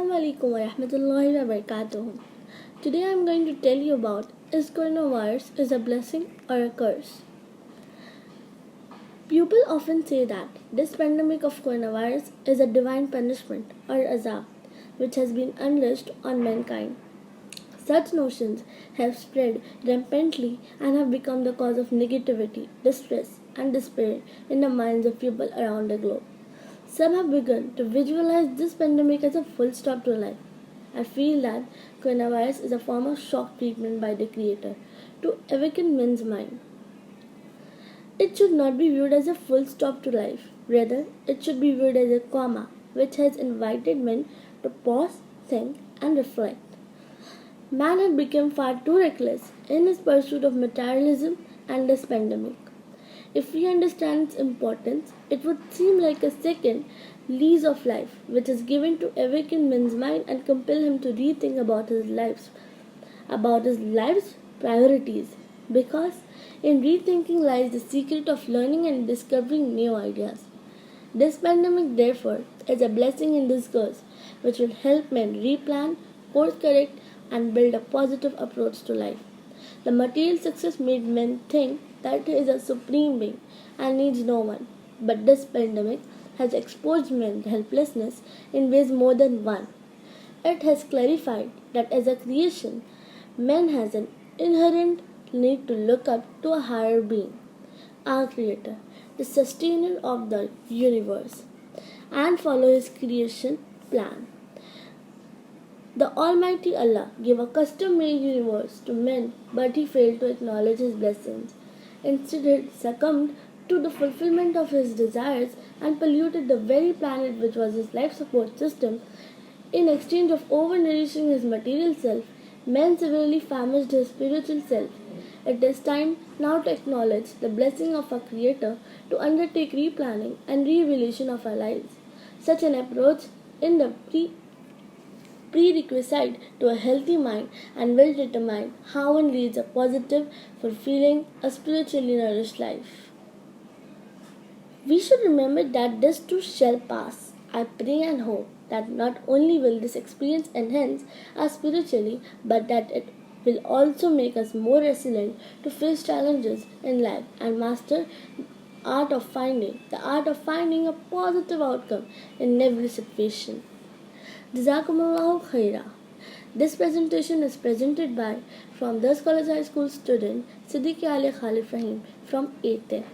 Assalamu alaikum wa rahmatullahi wa barakatuh. Today I am going to tell you about is coronavirus is a blessing or a curse. People often say that this pandemic of coronavirus is a divine punishment or azab which has been unleashed on mankind. Such notions have spread rampantly and have become the cause of negativity, distress, and despair in the minds of people around the globe. Some have begun to visualize this pandemic as a full stop to life. I feel that coronavirus is a form of shock treatment by the Creator to awaken men's mind. It should not be viewed as a full stop to life. Rather, it should be viewed as a comma which has invited men to pause, think, and reflect. Man had become far too reckless in his pursuit of materialism and this pandemic. If we understand its importance, it would seem like a second lease of life, which is given to awaken men's mind and compel him to rethink about his life's priorities. Because in rethinking lies the secret of learning and discovering new ideas. This pandemic, therefore, is a blessing in disguise, which will help men replan, course correct, and build a positive approach to life. The material success made men think that he is a supreme being and needs no one. But this pandemic has exposed men's helplessness in ways more than one. It has clarified that as a creation, man has an inherent need to look up to a higher being, our Creator, the sustainer of the universe, and follow His creation plan. The Almighty Allah gave a custom made universe to men, but he failed to acknowledge his blessings. Instead, he succumbed to the fulfillment of his desires and polluted the very planet which was his life support system. In exchange of overnourishing his material self, man severely famished his spiritual self. It is time now to acknowledge the blessing of our Creator to undertake replanning and re-evaluation of our lives. Such an approach in the prerequisite to a healthy mind and will determine how one leads a positive, fulfilling, a spiritually nourished life. We should remember that this too shall pass. I pray and hope that not only will this experience enhance us spiritually, but that it will also make us more resilient to face challenges in life and master the art of finding a positive outcome in every situation. Jazakumullahu khaira. This presentation is presented by from the College High School student Siddiqui Ali Khalif Rahim from 8th.